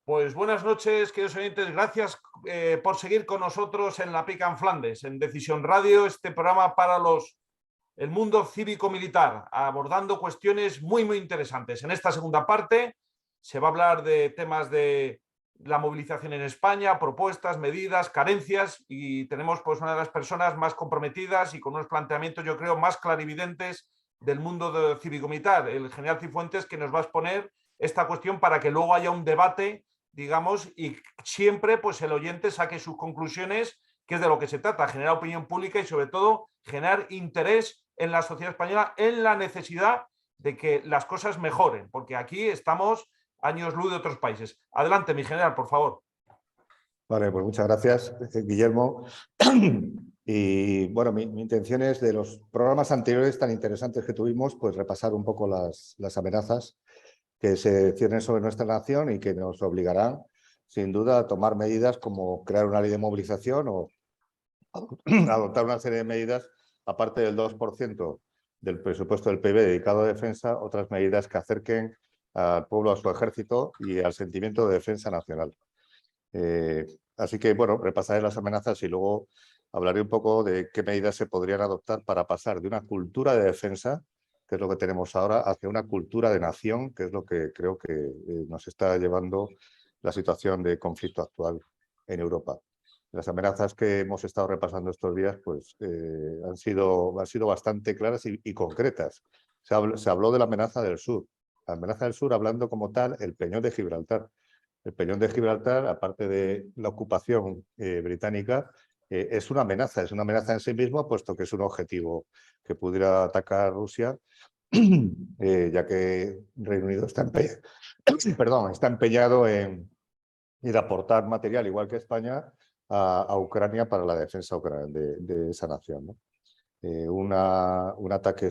Pues buenas noches, queridos oyentes. Gracias por seguir con nosotros en La Pica en Flandes, en Decisión Radio, este programa para el mundo cívico-militar, abordando cuestiones muy interesantes. En esta segunda parte se va a hablar de temas de la movilización en España, propuestas, medidas, carencias, y tenemos pues una de las personas más comprometidas y con unos planteamientos, yo creo, más clarividentes del mundo cívico-militar, el general Cifuentes, que nos va a exponer esta cuestión para que luego haya un debate, digamos, y siempre pues el oyente saque sus conclusiones, que es de lo que se trata, generar opinión pública y sobre todo generar interés en la sociedad española en la necesidad de que las cosas mejoren, porque aquí estamos años luz de otros países. Adelante, mi general, por favor. Vale, pues muchas gracias, Guillermo. Y bueno, mi intención es, de los programas anteriores tan interesantes que tuvimos, pues repasar un poco las amenazas que se ciernen sobre nuestra nación y que nos obligarán, sin duda, a tomar medidas como crear una ley de movilización o adoptar una serie de medidas, aparte del 2% del presupuesto del PIB dedicado a defensa, otras medidas que acerquen al pueblo a su ejército y al sentimiento de defensa nacional. Así que, bueno, repasaré las amenazas y luego hablaré un poco de qué medidas se podrían adoptar para pasar de una cultura de defensa, que es lo que tenemos ahora, hacia una cultura de nación, que es lo que creo que nos está llevando la situación de conflicto actual en Europa. Las amenazas que hemos estado repasando estos días pues, han sido bastante claras y concretas. Se habló de la amenaza del sur. La amenaza del sur, hablando como tal, el Peñón de Gibraltar. El Peñón de Gibraltar, aparte de la ocupación británica, es una amenaza en sí mismo, puesto que es un objetivo que pudiera atacar Rusia, ya que Reino Unido está empeñado en ir a aportar material, igual que España, a Ucrania para la defensa de esa nación, ¿no? Un ataque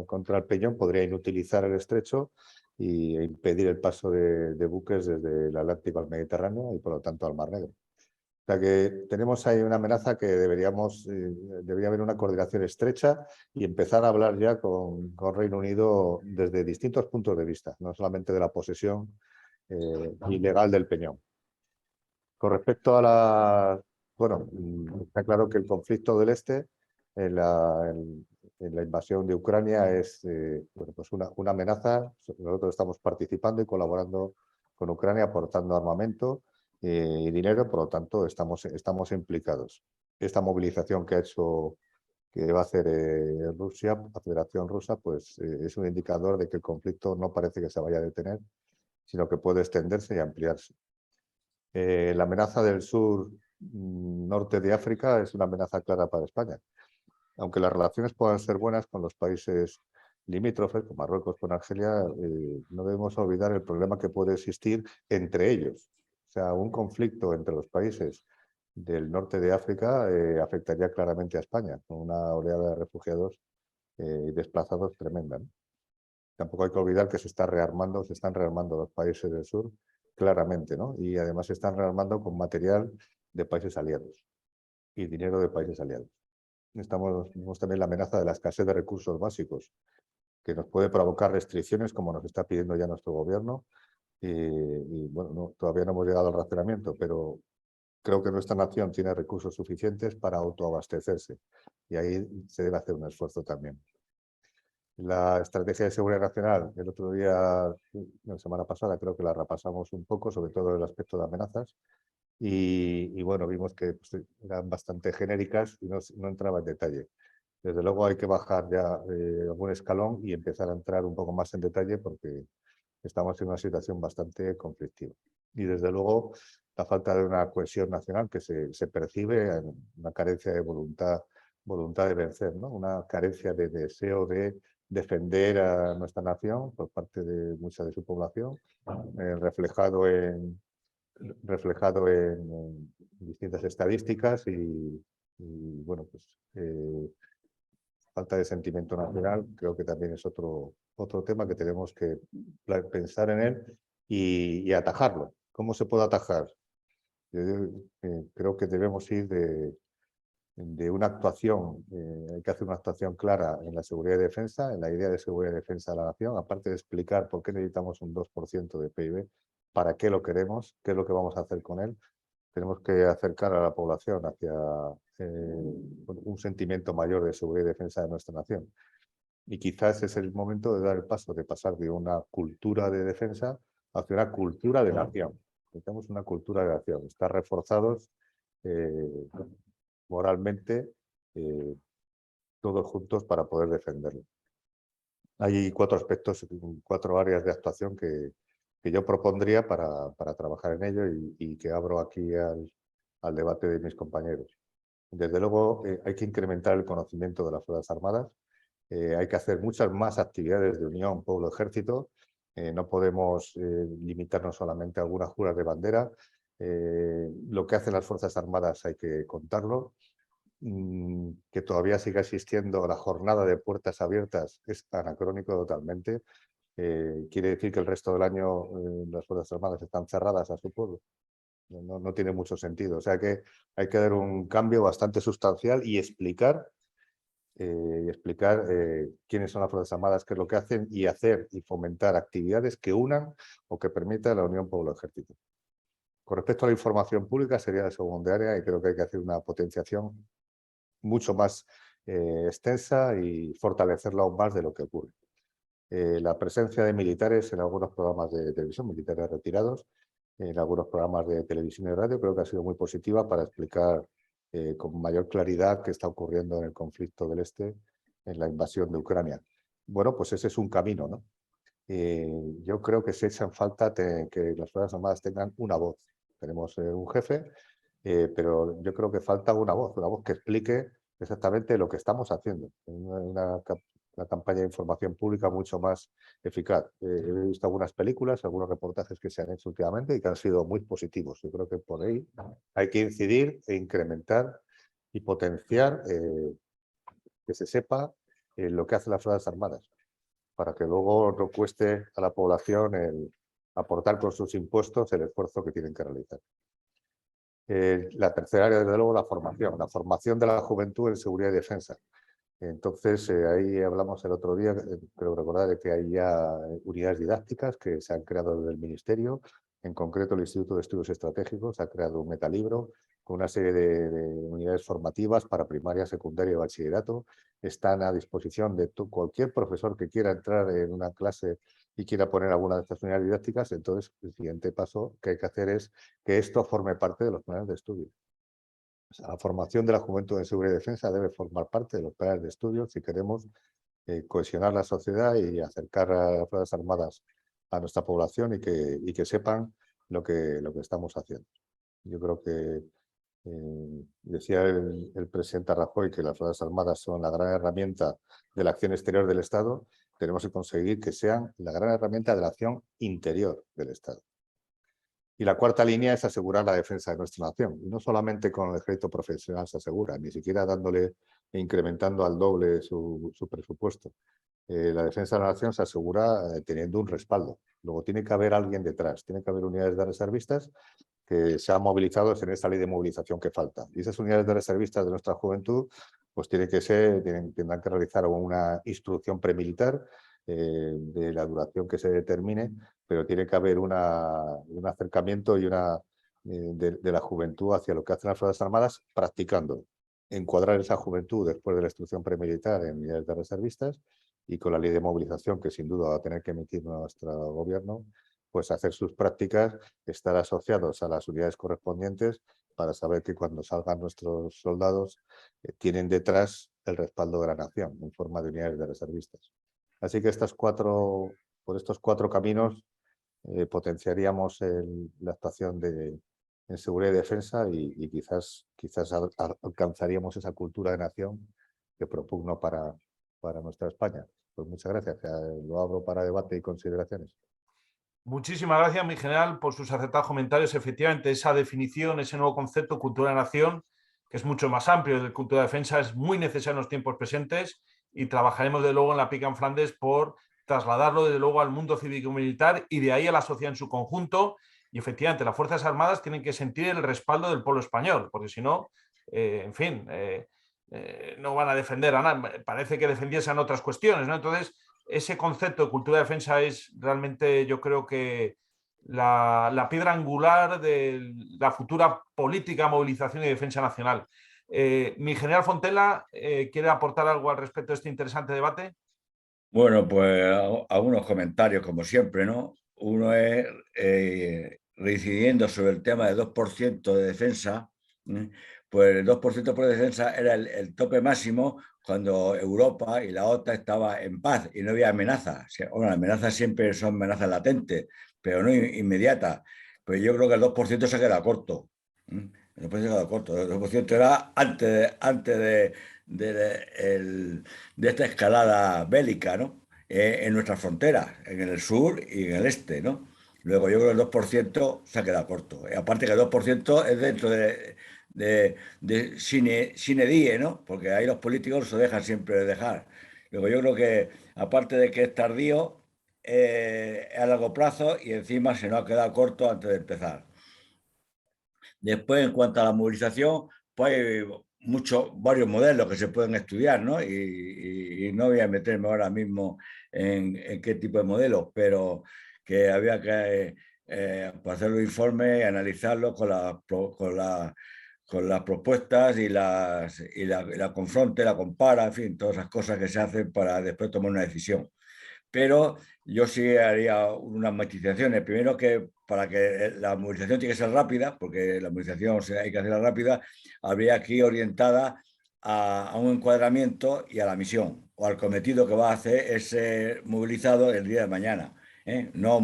contra el Peñón podría inutilizar el estrecho e impedir el paso de buques desde el Atlántico al Mediterráneo y, por lo tanto, al Mar Negro. O sea que tenemos ahí una amenaza que debería haber una coordinación estrecha y empezar a hablar ya con Reino Unido desde distintos puntos de vista, no solamente de la posesión ilegal del Peñón. Con respecto a bueno, está claro que el conflicto del este en la invasión de Ucrania es bueno, pues una amenaza. Nosotros estamos participando y colaborando con Ucrania, aportando armamento y dinero, por lo tanto estamos implicados. Esta movilización que va a hacer Rusia, la Federación Rusa, pues es un indicador de que el conflicto no parece que se vaya a detener, sino que puede extenderse y ampliarse. La amenaza del sur norte de África es una amenaza clara para España. Aunque las relaciones puedan ser buenas con los países limítrofes, con Marruecos, con Argelia, no debemos olvidar el problema que puede existir entre ellos. O sea, un conflicto entre los países del norte de África afectaría claramente a España, con una oleada de refugiados y desplazados tremenda, ¿no? Tampoco hay que olvidar que se están rearmando los países del sur, claramente, ¿no? Y además se están rearmando con material de países aliados y dinero de países aliados. Vemos también la amenaza de la escasez de recursos básicos, que nos puede provocar restricciones, como nos está pidiendo ya nuestro gobierno. Y bueno, todavía no hemos llegado al racionamiento, pero creo que nuestra nación tiene recursos suficientes para autoabastecerse. Y ahí se debe hacer un esfuerzo también. La estrategia de seguridad nacional, el otro día, la semana pasada, creo que la repasamos un poco, sobre todo el aspecto de amenazas, y bueno, vimos que pues, eran bastante genéricas y no entraba en detalle. Desde luego hay que bajar ya algún escalón y empezar a entrar un poco más en detalle, porque estamos en una situación bastante conflictiva. Y desde luego la falta de una cohesión nacional que se percibe, en una carencia de voluntad de vencer, ¿no? Una carencia de deseo de defender a nuestra nación por parte de mucha de su población, reflejado en distintas estadísticas y bueno, pues falta de sentimiento nacional. Creo que también es otro tema que tenemos que pensar en él y atajarlo. ¿Cómo se puede atajar? Creo que debemos ir de una actuación, hay que hacer una actuación clara en la seguridad y defensa, en la idea de seguridad y defensa de la nación, aparte de explicar por qué necesitamos un 2% de PIB, para qué lo queremos, qué es lo que vamos a hacer con él. Tenemos que acercar a la población hacia un sentimiento mayor de seguridad y defensa de nuestra nación. Y quizás es el momento de dar el paso, de pasar de una cultura de defensa hacia una cultura de nación. Necesitamos una cultura de nación, estar reforzados moralmente todos juntos para poder defenderlo. Hay 4 aspectos, 4 áreas de actuación que yo propondría para trabajar en ello y que abro aquí al debate de mis compañeros. Desde luego, hay que incrementar el conocimiento de las Fuerzas Armadas. Hay que hacer muchas más actividades de unión pueblo-ejército. No podemos limitarnos solamente a algunas juras de bandera. Lo que hacen las Fuerzas Armadas hay que contarlo. Que todavía siga existiendo la jornada de puertas abiertas es anacrónico totalmente. Quiere decir que el resto del año las Fuerzas Armadas están cerradas a su pueblo. No tiene mucho sentido. O sea que hay que dar un cambio bastante sustancial y explicar quiénes son las Fuerzas Armadas, qué es lo que hacen y hacer y fomentar actividades que unan o que permitan la unión pueblo-ejército. Con respecto a la información pública sería la segunda área y creo que hay que hacer una potenciación mucho más extensa y fortalecerla aún más de lo que ocurre. La presencia de militares en algunos programas de televisión, militares retirados, en algunos programas de televisión y radio, creo que ha sido muy positiva para explicar con mayor claridad qué está ocurriendo en el conflicto del Este, en la invasión de Ucrania. Bueno, pues ese es un camino, ¿no? Yo creo que se echa en falta que las Fuerzas Armadas tengan una voz. Tenemos un jefe, pero yo creo que falta una voz que explique exactamente lo que estamos haciendo. Una campaña de información pública mucho más eficaz. He visto algunas películas, algunos reportajes que se han hecho últimamente y que han sido muy positivos. Yo creo que por ahí hay que incidir e incrementar y potenciar que se sepa lo que hacen las Fuerzas Armadas, para que luego no cueste a la población el aportar con sus impuestos el esfuerzo que tienen que realizar. La tercera área, desde luego, la formación de la juventud en seguridad y defensa. Entonces, ahí hablamos el otro día, creo recordar, de que hay ya unidades didácticas que se han creado desde el Ministerio. En concreto, el Instituto de Estudios Estratégicos ha creado un metalibro con una serie de unidades formativas para primaria, secundaria y bachillerato. Están a disposición de cualquier profesor que quiera entrar en una clase y quiera poner alguna de estas unidades didácticas. Entonces, el siguiente paso que hay que hacer es que esto forme parte de los planes de estudio. O sea, la formación de la juventud en seguridad y defensa debe formar parte de los planes de estudio si queremos cohesionar la sociedad y acercar a las Fuerzas Armadas a nuestra población y que sepan lo que estamos haciendo. Yo creo que decía el presidente Rajoy que las Fuerzas Armadas son la gran herramienta de la acción exterior del Estado. Tenemos que conseguir que sean la gran herramienta de la acción interior del Estado. Y la cuarta línea es asegurar la defensa de nuestra nación. Y no solamente con el ejército profesional se asegura, ni siquiera dándole e incrementando al doble su presupuesto. La defensa de la nación se asegura teniendo un respaldo. Luego tiene que haber alguien detrás, tiene que haber unidades de reservistas que sean movilizados en esta ley de movilización que falta. Y esas unidades de reservistas de nuestra juventud pues tendrán que realizar una instrucción premilitar de la duración que se determine, pero tiene que haber un acercamiento y de la juventud hacia lo que hacen las Fuerzas Armadas, practicando, encuadrar esa juventud después de la instrucción premilitar en unidades de reservistas y con la ley de movilización que sin duda va a tener que emitir nuestro gobierno, pues hacer sus prácticas, estar asociados a las unidades correspondientes para saber que cuando salgan nuestros soldados tienen detrás el respaldo de la nación en forma de unidades de reservistas. Así que por estos 4 caminos potenciaríamos la actuación en seguridad y defensa y quizás alcanzaríamos esa cultura de nación que propugno para nuestra España. Pues muchas gracias. Lo abro para debate y consideraciones. Muchísimas gracias, mi general, por sus acertados comentarios. Efectivamente, esa definición, ese nuevo concepto, cultura de nación, que es mucho más amplio de cultura de defensa, es muy necesario en los tiempos presentes y trabajaremos de luego en la PICAN Flandes por trasladarlo desde luego al mundo cívico-militar y de ahí a la sociedad en su conjunto. Y efectivamente, las Fuerzas Armadas tienen que sentir el respaldo del pueblo español, porque si no, en fin, no van a defender a nada. Parece que defendiesen otras cuestiones, ¿no? Entonces, ese concepto de cultura de defensa es realmente, yo creo que la piedra angular de la futura política, movilización y defensa nacional. Mi general Fontela, ¿quiere aportar algo al respecto de este interesante debate? Bueno, pues algunos comentarios, como siempre, ¿no? Uno es reincidiendo sobre el tema del 2% de defensa, pues el 2% por defensa era el tope máximo cuando Europa y la OTAN estaban en paz y no había amenazas. Bueno, las amenazas siempre son amenazas latentes, pero no inmediatas. Pues yo creo que el 2% se ha quedado corto. El 2% se ha quedado corto. El 2% era de esta escalada bélica, ¿no? En nuestras fronteras, en el sur y en el este, ¿no? Luego yo creo que el 2% se ha quedado corto. Aparte que el 2% es dentro de sine die, ¿no? Porque ahí los políticos se dejan siempre de dejar. Luego yo creo que, aparte de que es tardío, a largo plazo y encima se nos ha quedado corto antes de empezar. Después, en cuanto a la movilización, pues hay varios modelos que se pueden estudiar, ¿no? Y no voy a meterme ahora mismo en qué tipo de modelos, pero que había que pues hacer los informes y analizarlos con las propuestas y la confronte, la compara, en fin, todas esas cosas que se hacen para después tomar una decisión. Pero yo sí haría unas matizaciones. Primero, que para que la movilización tiene que ser rápida, porque la movilización hay que hacerla rápida, habría que ir orientada a un encuadramiento y a la misión, o al cometido que va a hacer ese movilizado el día de mañana. No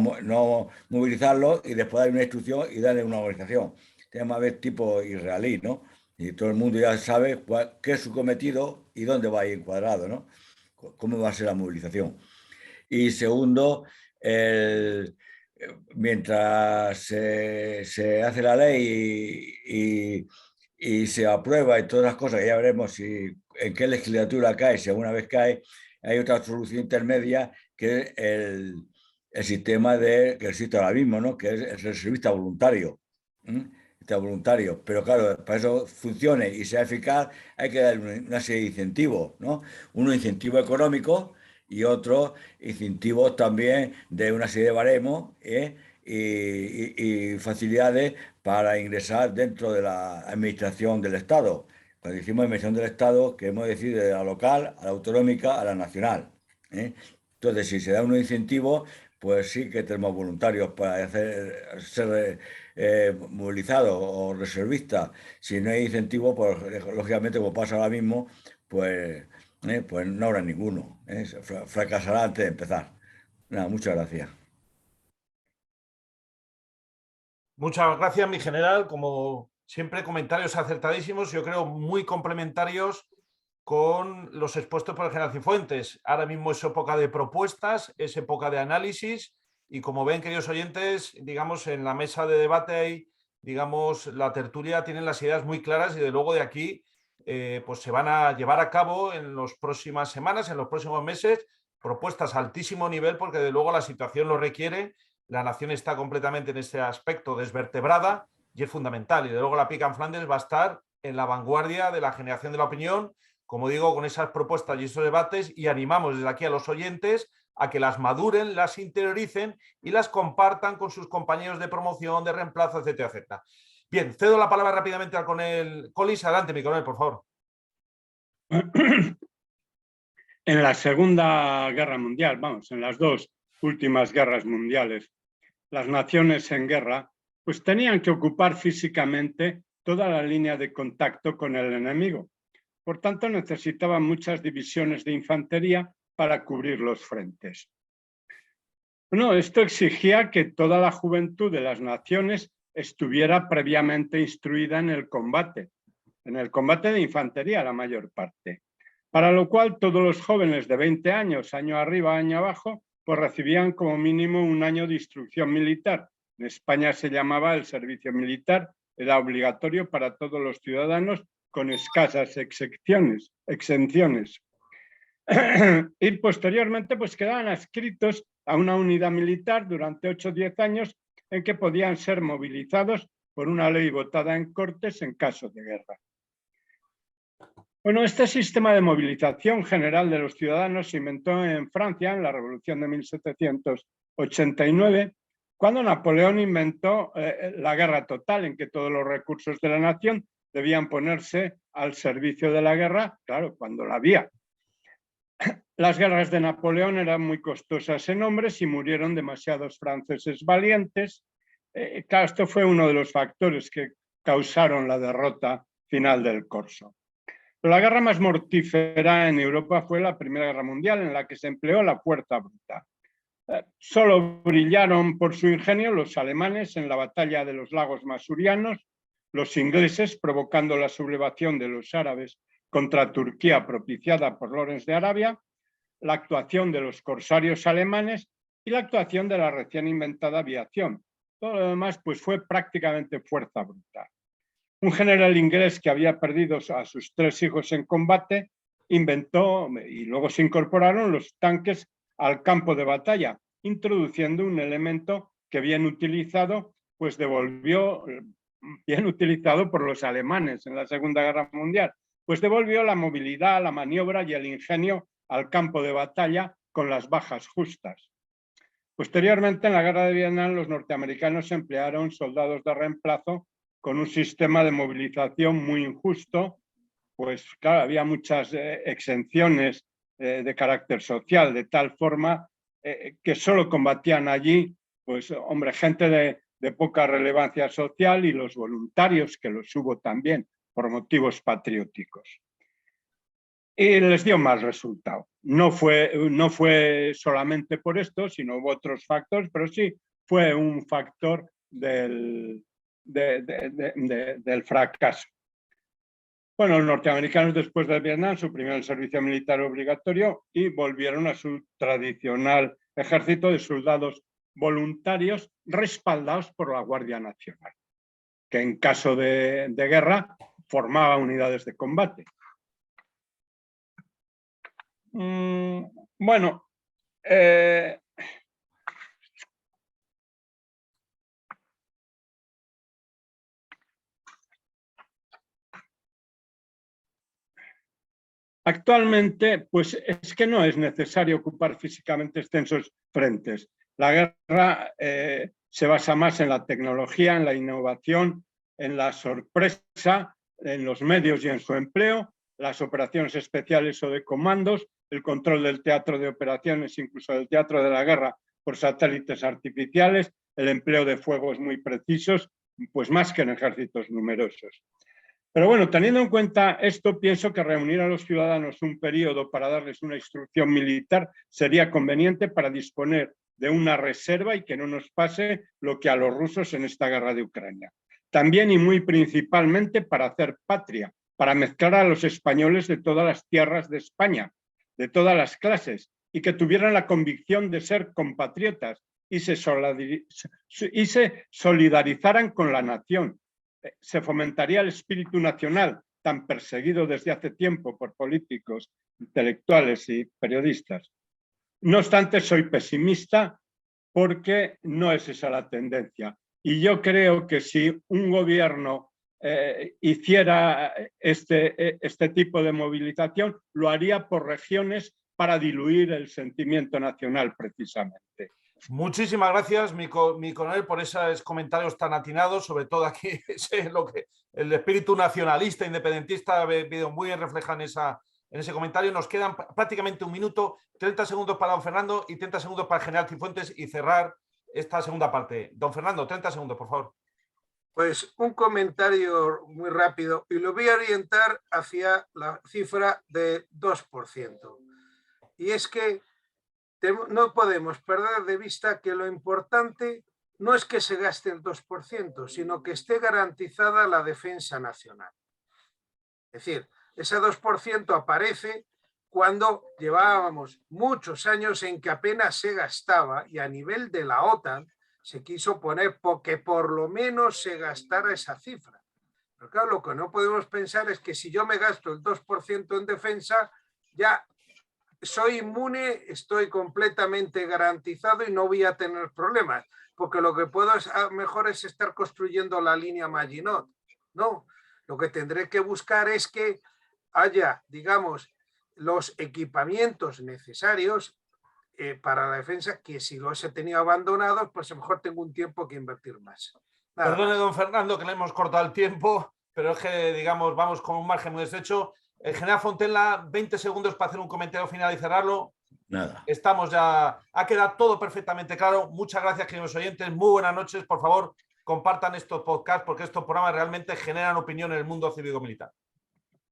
movilizarlo y después dar una instrucción y darle una organización. Tenemos que ver tipo israelí, ¿no? Y todo el mundo ya sabe qué es su cometido y dónde va a ir encuadrado, ¿no? Cómo va a ser la movilización. Y segundo, mientras se hace la ley y se aprueba y todas las cosas, que ya veremos en qué legislatura cae, si alguna vez cae, hay otra solución intermedia que es el sistema que existe ahora mismo, ¿no? Que es el reservista voluntario. Voluntario, pero claro, para eso funcione y sea eficaz hay que darle una serie de incentivos, ¿no? Uno, incentivo económico, y otros incentivos también de una serie de baremos y facilidades para ingresar dentro de la administración del Estado. Cuando decimos administración del Estado, queremos decir de la local a la autonómica a la nacional. Entonces, si se da unos incentivos, pues sí que tenemos voluntarios para ser movilizados o reservistas. Si no hay incentivos, pues lógicamente, como pasa ahora mismo, pues pues no habrá ninguno. Fracasará antes de empezar. Nada, muchas gracias. Muchas gracias, mi general. Como siempre, comentarios acertadísimos, yo creo muy complementarios con los expuestos por el general Cifuentes. Ahora mismo es época de propuestas, es época de análisis y, como ven, queridos oyentes, digamos, en la mesa de debate hay, digamos, la tertulia tienen las ideas muy claras y de luego de aquí pues se van a llevar a cabo en las próximas semanas, en los próximos meses, propuestas a altísimo nivel porque de luego la situación lo requiere. La nación está completamente en este aspecto desvertebrada y es fundamental. Y de luego la PICA en Flandes va a estar en la vanguardia de la generación de la opinión, como digo, con esas propuestas y estos debates, y animamos desde aquí a los oyentes a que las maduren, las interioricen y las compartan con sus compañeros de promoción, de reemplazo, etcétera, etcétera. Bien, cedo la palabra rápidamente al coronel Collis. Adelante, mi coronel, por favor. En la Segunda Guerra Mundial, vamos, en las dos últimas guerras mundiales, las naciones en guerra pues tenían que ocupar físicamente toda la línea de contacto con el enemigo. Por tanto, necesitaban muchas divisiones de infantería para cubrir los frentes. Bueno, esto exigía que toda la juventud de las naciones estuviera previamente instruida en el combate de infantería la mayor parte, para lo cual todos los jóvenes de 20 años, año arriba, año abajo, pues recibían como mínimo un año de instrucción militar. En España se llamaba el servicio militar, era obligatorio para todos los ciudadanos con escasas exenciones. Y posteriormente pues quedaban adscritos a una unidad militar durante 8 o 10 años en que podían ser movilizados por una ley votada en Cortes en caso de guerra. Bueno, este sistema de movilización general de los ciudadanos se inventó en Francia en la Revolución de 1789, cuando Napoleón inventó la guerra total, en que todos los recursos de la nación debían ponerse al servicio de la guerra, claro, cuando la había. Las guerras de Napoleón eran muy costosas en hombres y murieron demasiados franceses valientes. Claro, esto fue uno de los factores que causaron la derrota final del Corso. Pero la guerra más mortífera en Europa fue la Primera Guerra Mundial, en la que se empleó la fuerza bruta. Solo brillaron por su ingenio los alemanes en la batalla de los lagos Masurianos, los ingleses provocando la sublevación de los árabes contra Turquía propiciada por Lorenz de Arabia, la actuación de los corsarios alemanes y la actuación de la recién inventada aviación. Todo lo demás pues, fue prácticamente fuerza bruta. Un general inglés que había perdido a sus 3 hijos en combate inventó y luego se incorporaron los tanques al campo de batalla, introduciendo un elemento que bien utilizado, pues bien utilizado por los alemanes en la Segunda Guerra Mundial, pues devolvió la movilidad, la maniobra y el ingenio al campo de batalla con las bajas justas. Posteriormente, en la Guerra de Vietnam, los norteamericanos emplearon soldados de reemplazo con un sistema de movilización muy injusto, pues claro, había muchas exenciones de carácter social, de tal forma que solo combatían allí, pues hombre, gente de poca relevancia social y los voluntarios, que los hubo también por motivos patrióticos. Y les dio mal resultado. No fue solamente por esto, sino hubo otros factores, pero sí fue un factor del fracaso. Bueno, los norteamericanos después de Vietnam suprimieron el servicio militar obligatorio y volvieron a su tradicional ejército de soldados voluntarios respaldados por la Guardia Nacional, que en caso de guerra formaba unidades de combate. Bueno, actualmente, pues es que no es necesario ocupar físicamente extensos frentes. La guerra se basa más en la tecnología, en la innovación, en la sorpresa, en los medios y en su empleo, las operaciones especiales o de comandos, el control del teatro de operaciones, incluso del teatro de la guerra por satélites artificiales, el empleo de fuegos muy precisos, pues más que en ejércitos numerosos. Pero bueno, teniendo en cuenta esto, pienso que reunir a los ciudadanos un periodo para darles una instrucción militar sería conveniente para disponer de una reserva y que no nos pase lo que a los rusos en esta guerra de Ucrania. También y muy principalmente para hacer patria, para mezclar a los españoles de todas las tierras de España, de todas las clases, y que tuvieran la convicción de ser compatriotas y se solidarizaran con la nación. Se fomentaría el espíritu nacional, tan perseguido desde hace tiempo por políticos, intelectuales y periodistas. No obstante, soy pesimista porque no es esa la tendencia. Y yo creo que si un gobierno hiciera este tipo de movilización, lo haría por regiones para diluir el sentimiento nacional precisamente. Muchísimas gracias, mi coronel, por esos comentarios tan atinados, sobre todo aquí el espíritu nacionalista, independentista, veo muy reflejado en ese comentario. Nos quedan prácticamente 1 minuto, 30 segundos para don Fernando y 30 segundos para el general Cifuentes y cerrar esta segunda parte. Don Fernando, 30 segundos, por favor. Pues un comentario muy rápido y lo voy a orientar hacia la cifra de 2%. Y es que no podemos perder de vista que lo importante no es que se gaste el 2%, sino que esté garantizada la defensa nacional. Es decir, ese 2% aparece cuando llevábamos muchos años en que apenas se gastaba y a nivel de la OTAN se quiso poner que por lo menos se gastara esa cifra. Pero claro, lo que no podemos pensar es que si yo me gasto el 2% en defensa, ya soy inmune, estoy completamente garantizado y no voy a tener problemas, porque lo que puedo mejor es estar construyendo la línea Maginot. No, lo que tendré que buscar es que haya, digamos, los equipamientos necesarios para la defensa, que si los he tenido abandonados, pues a lo mejor tengo un tiempo que invertir más. Nada Perdone, más. don Fernando, que le hemos cortado el tiempo, pero es que, digamos, vamos con un margen muy estrecho. El general Fontella, 20 segundos para hacer un comentario final y cerrarlo. Nada. Estamos ya, ha quedado todo perfectamente claro. Muchas gracias, queridos oyentes. Muy buenas noches. Por favor, compartan estos podcasts porque estos programas realmente generan opinión en el mundo cívico-militar.